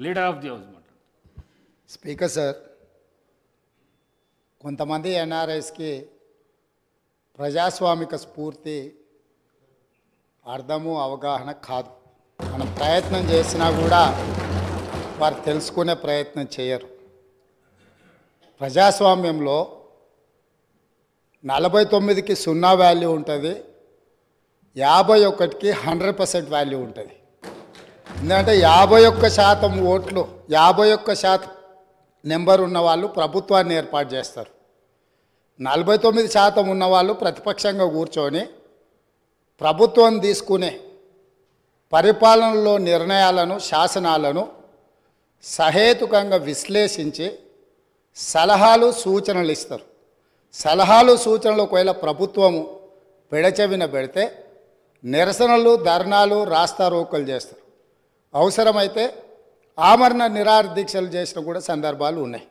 Leader of the house మాట్లాడు. Speaker sir, కొంతమంది ఎన్ఆర్ఐస్కి ప్రజాస్వామిక స్ఫూర్తి అర్థము అవగాహన కాదు. మనం ప్రయత్నం చేసినా కూడా వారు తెలుసుకునే ప్రయత్నం చేయరు. ప్రజాస్వామ్యంలో 49కి 0 వాల్యూ ఉంటుంది, 51కి 100% వాల్యూ ఉంటుంది. ఎందుకంటే 51% ఓట్లు, 51% నెంబర్ ఉన్న వాళ్ళు ప్రభుత్వాన్ని ఏర్పాటు చేస్తారు. 49% ఉన్నవాళ్ళు ప్రతిపక్షంగా కూర్చొని ప్రభుత్వం తీసుకునే పరిపాలనలో నిర్ణయాలను, శాసనాలను సహేతుకంగా విశ్లేషించి సలహాలు సూచనలు ఇస్తారు. సలహాలు సూచనలు ఒకవేళ ప్రభుత్వము పెడచెవిన పెడితే నిరసనలు, ధర్నాలు, రాస్తారోకలు చేస్తారు. అవసరమైతే ఆమరణ నిరాహార దీక్షలు చేసిన కూడా సందర్భాలు ఉన్నాయి.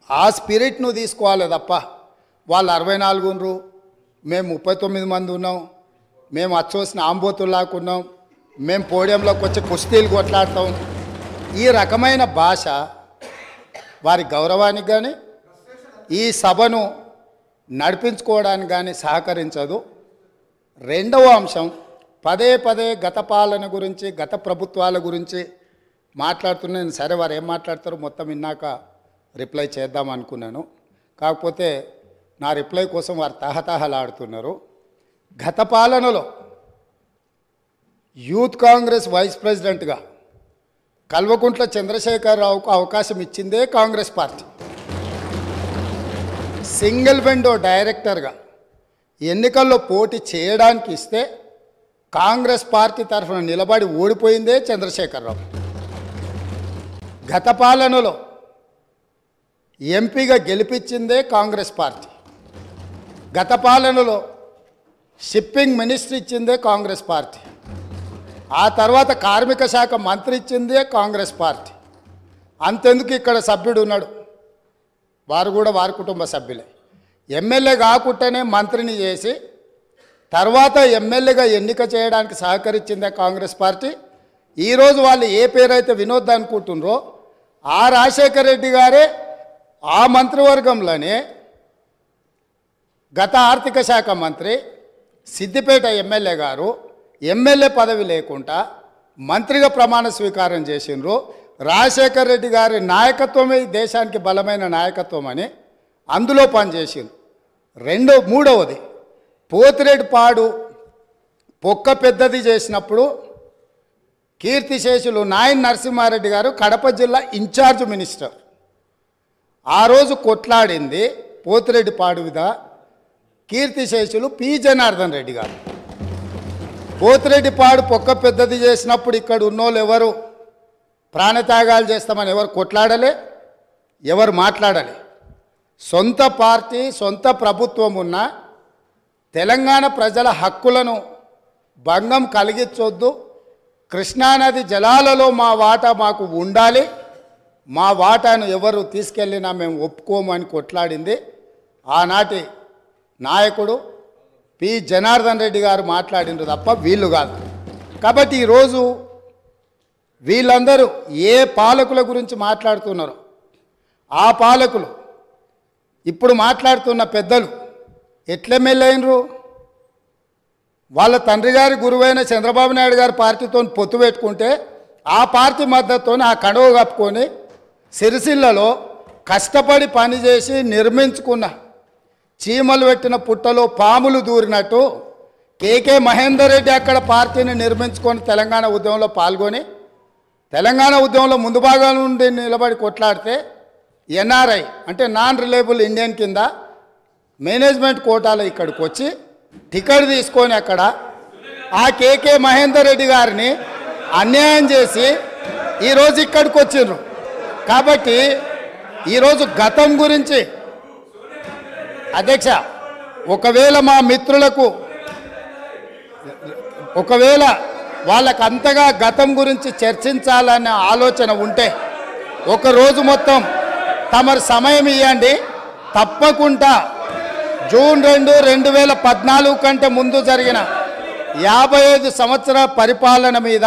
ఆ స్పిరిట్ను తీసుకోవాలి తప్ప వాళ్ళు 64 ఉన్నారు, మేము 39 మంది ఉన్నాం, మేము అచ్చోసిన ఆంబోతుల్లాకున్నాం, మేము పోడియంలోకి వచ్చి కుస్తీలు కొట్లాడతాం, ఈ రకమైన భాష వారి గౌరవానికి కానీ ఈ సభను నడిపించుకోవడానికి కానీ సహకరించదు. రెండవ అంశం, పదే పదే గత పాలన గురించి, గత ప్రభుత్వాల గురించి మాట్లాడుతున్నాను. సరే, వారు ఏం మాట్లాడతారో మొత్తం విన్నాక రిప్లై చేద్దాం అనుకున్నాను. కాకపోతే నా రిప్లై కోసం వారు తహతహలాడుతున్నారు. గత పాలనలో యూత్ కాంగ్రెస్ వైస్ ప్రెసిడెంట్గా కల్వకుంట్ల చంద్రశేఖరరావుకు అవకాశం ఇచ్చిందే కాంగ్రెస్ పార్టీ. సింగిల్ విండో డైరెక్టర్గా ఎన్నికల్లో పోటీ చేయడానికి ఇస్తే కాంగ్రెస్ పార్టీ తరఫున నిలబడి ఓడిపోయిందే చంద్రశేఖరరావు. గత పాలనలో ఎంపీగా గెలిపించిందే కాంగ్రెస్ పార్టీ. గత పాలనలో షిప్పింగ్ మినిస్ట్రీ ఇచ్చిందే కాంగ్రెస్ పార్టీ. ఆ తర్వాత కార్మిక శాఖ మంత్రి ఇచ్చిందే కాంగ్రెస్ పార్టీ. అంతెందుకు ఇక్కడ సభ్యుడు ఉన్నాడు, వారు కూడా వారి కుటుంబ సభ్యులే. ఎమ్మెల్యే కాకుండానే మంత్రిని చేసి తర్వాత ఎమ్మెల్యేగా ఎన్నిక చేయడానికి సహకరించిందే కాంగ్రెస్ పార్టీ. ఈరోజు వాళ్ళు ఏ పేరైతే వినోద్ అనుకుంటున్నారో ఆ రాజశేఖర రెడ్డి గారే ఆ మంత్రివర్గంలోనే గత ఆర్థిక శాఖ మంత్రి, సిద్దిపేట ఎమ్మెల్యే గారు ఎమ్మెల్యే పదవి లేకుండా మంత్రిగా ప్రమాణ స్వీకారం చేసిండ్రు. రాజశేఖర రెడ్డి గారి నాయకత్వమే దేశానికి బలమైన నాయకత్వం అని అందులో పనిచేసిండ్రు. మూడవది, పోతిరెడ్డిపాడు పొక్క పెద్దది చేసినప్పుడు కీర్తిశేషులు నాయన్ నరసింహారెడ్డి గారు కడప జిల్లా ఇన్ఛార్జ్ మినిస్టర్. ఆ రోజు కొట్లాడింది పోతిరెడ్డిపాడు మీద కీర్తిశేషులు పి జనార్దన్ రెడ్డి గారు. పోతిరెడ్డిపాడు పొక్క పెద్దది చేసినప్పుడు ఇక్కడ ఉన్నోళ్ళు ఎవరు ప్రాణత్యాగాలు చేస్తామని ఎవరు కొట్లాడలే, ఎవరు మాట్లాడలే. సొంత పార్టీ, సొంత ప్రభుత్వం ఉన్న తెలంగాణ ప్రజల హక్కులను భంగం కలిగించొద్దు, కృష్ణానది జలాలలో మా వాటా మాకు ఉండాలి, మా వాటాను ఎవరు తీసుకెళ్ళినా మేము ఒప్పుకోము అని కొట్లాడింది ఆనాటి నాయకుడు పి జనార్దన్ రెడ్డి గారు మాట్లాడిండ్రు తప్ప వీళ్ళు కాదు. కాబట్టి ఈరోజు వీళ్ళందరూ ఏ పాలకుల గురించి మాట్లాడుతున్నారు, ఆ పాలకులు ఇప్పుడు మాట్లాడుతున్న పెద్దలు ఎట్లెమ్మెల్యేనరు? వాళ్ళ తండ్రి గారి గురువైన చంద్రబాబు నాయుడు గారి పార్టీతో పొత్తు పెట్టుకుంటే ఆ పార్టీ మద్దతుతో ఆ కండువ కప్పుకొని సిరిసిల్లలో కష్టపడి పనిచేసి నిర్మించుకున్న చీమలు పెట్టిన పుట్టలో పాములు దూరినట్టు కేకే మహేందర్ రెడ్డి అక్కడ పార్టీని నిర్మించుకొని తెలంగాణ ఉద్యమంలో పాల్గొని తెలంగాణ ఉద్యమంలో ముందు భాగం నుండి నిలబడి కొట్లాడితే ఎన్ఆర్ఐ అంటే నాన్ రిలయబుల్ ఇండియన్ కింద మేనేజ్మెంట్ కోటాలో ఇక్కడికి వచ్చి టికెట్ తీసుకొని అక్కడ ఆ కేకే మహేందర్ రెడ్డి గారిని అన్యాయం చేసి ఈరోజు ఇక్కడికి వచ్చిండ్రు. కాబట్టి ఈరోజు గతం గురించి అధ్యక్ష, ఒకవేళ మా మిత్రులకు వాళ్ళకు అంతగా గతం గురించి చర్చించాలనే ఆలోచన ఉంటే ఒకరోజు మొత్తం తమరు సమయం ఇవ్వండి. తప్పకుండా జూన్ 2, 2014 కంటే ముందు జరిగిన 55 సంవత్సరాల పరిపాలన మీద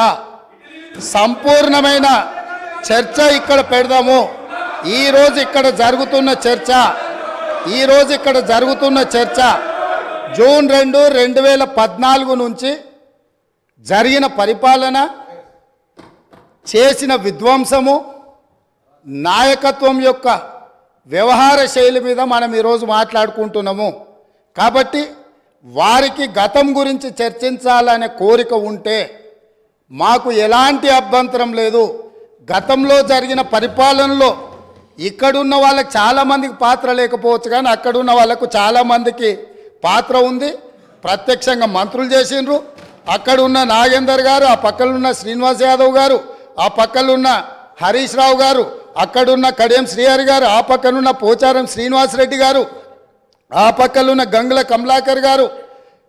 సంపూర్ణమైన చర్చ ఇక్కడ పెడదాము. ఈరోజు ఇక్కడ జరుగుతున్న చర్చ జూన్ 2, 2014 నుంచి జరిగిన పరిపాలన, చేసిన విధ్వంసము, నాయకత్వం యొక్క వ్యవహార శైలి మీద మనం ఈరోజు మాట్లాడుకుంటున్నాము. కాబట్టి వారికి గతం గురించి చర్చించాలనే కోరిక ఉంటే మాకు ఎలాంటి అభ్యంతరం లేదు. గతంలో జరిగిన పరిపాలనలో ఇక్కడున్న వాళ్ళకి చాలామందికి పాత్ర లేకపోవచ్చు, కానీ అక్కడున్న వాళ్ళకు చాలామందికి పాత్ర ఉంది. ప్రత్యక్షంగా మంత్రులు చేసిండ్రు. అక్కడున్న నాగేందర్ గారు, ఆ పక్కనున్న శ్రీనివాస్ యాదవ్ గారు, ఆ పక్కనున్న హరీష్ రావు గారు, అక్కడున్న కడియం శ్రీహరి గారు, ఆ పక్కనున్న పోచారం శ్రీనివాసరెడ్డి గారు, ఆ పక్కనున్న గంగుల కమలాకర్ గారు,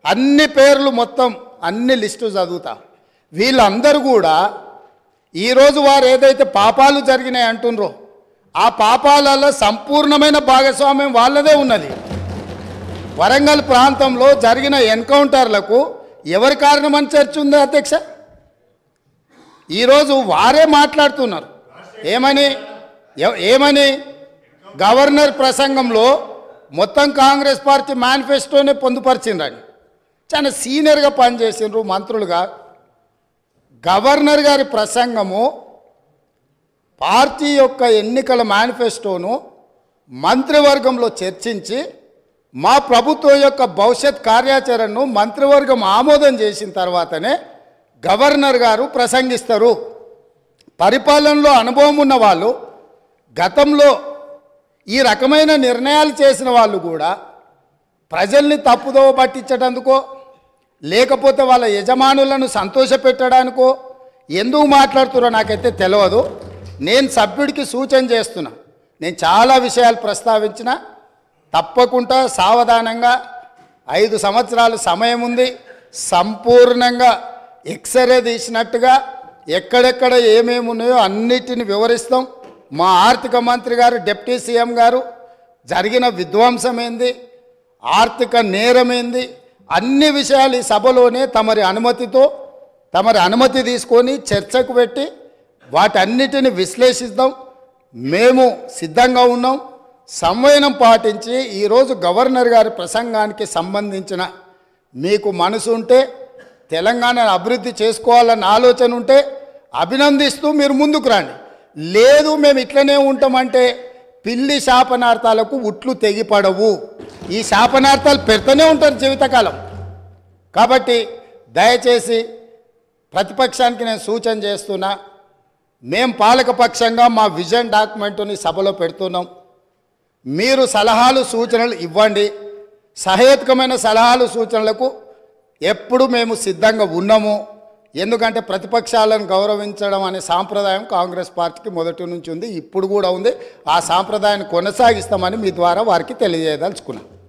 అన్ని పేర్లు మొత్తం అన్ని లిస్టు చదువుతా. వీళ్ళందరూ కూడా ఈరోజు వారు ఏదైతే పాపాలు జరిగినాయి అంటుండ్రో ఆ పాపాలలో సంపూర్ణమైన భాగస్వామ్యం వాళ్ళదే ఉన్నది. వరంగల్ ప్రాంతంలో జరిగిన ఎన్కౌంటర్లకు ఎవరి కారణమని చర్చ ఉంది అధ్యక్ష? ఈరోజు వారే మాట్లాడుతున్నారు. ఏమని గవర్నర్ ప్రసంగంలో మొత్తం కాంగ్రెస్ పార్టీ మేనిఫెస్టోనే పొందుపరిచిండ్రని చాలా సీనియర్గా పనిచేసిండ్రు మంత్రులుగా. గవర్నర్ గారి ప్రసంగము పార్టీ యొక్క ఎన్నికల మేనిఫెస్టోను మంత్రివర్గంలో చర్చించి మా ప్రభుత్వం యొక్క భవిష్యత్ కార్యాచరణను మంత్రివర్గం ఆమోదం చేసిన తర్వాతనే గవర్నర్ గారు ప్రసంగిస్తారు. పరిపాలనలో అనుభవం ఉన్న వాళ్ళు, గతంలో ఈ రకమైన నిర్ణయాలు చేసిన వాళ్ళు కూడా ప్రజల్ని తప్పుదోవ పట్టించడానికో లేకపోతే వాళ్ళ యజమానులను సంతోషపెట్టడానికో ఎందుకు మాట్లాడుతున్నారో నాకైతే తెలియదు. నేను సభ్యుడికి సూచన చేస్తున్నా. నేను చాలా విషయాలు ప్రస్తావించిన, తప్పకుండా సావధానంగా 5 సంవత్సరాల సమయం ఉంది. సంపూర్ణంగా ఎక్స్రే తీసినట్టుగా ఎక్కడెక్కడ ఏమేమి ఉన్నాయో అన్నిటిని వివరిస్తాం. మా ఆర్థిక మంత్రి గారు, డిప్యూటీ సీఎం గారు జరిగిన విధ్వంసం ఏంది, ఆర్థిక నేరమేంది, అన్ని విషయాలు ఈ సభలోనే తమరి అనుమతి తీసుకొని చర్చకు పెట్టి వాటన్నిటిని విశ్లేషిద్దాం. మేము సిద్ధంగా ఉన్నాం. సంవయనం పాటించి ఈరోజు గవర్నర్ గారి ప్రసంగానికి సంబంధించిన మీకు మనసు ఉంటే, తెలంగాణను అభివృద్ధి చేసుకోవాలన్న ఆలోచన ఉంటే అభినందిస్తూ మీరు ముందుకు రండి. లేదు మేము ఇట్లనే ఉంటామంటే పిల్లి శాపనార్థాలకు ఉట్లు తెగిపడవు. ఈ శాపనార్థాలు పెడుతూనే ఉంటారు జీవితకాలం. కాబట్టి దయచేసి ప్రతిపక్షానికి నేను సూచన చేస్తున్నా, మేము పాలకపక్షంగా మా విజన్ డాక్యుమెంటుని సభలో పెడుతున్నాం. మీరు సలహాలు సూచనలు ఇవ్వండి. సహేతుకమైన సలహాలు సూచనలకు ఎప్పుడు మేము సిద్ధంగా ఉన్నాము. ఎందుకంటే ప్రతిపక్షాలను గౌరవించడం అనే సాంప్రదాయం కాంగ్రెస్ పార్టీకి మొదటి నుంచి ఉంది, ఇప్పుడు కూడా ఉంది. ఆ సాంప్రదాయాన్ని కొనసాగిస్తామని మీ ద్వారా వారికి తెలియజేయదలుచుకున్నాం.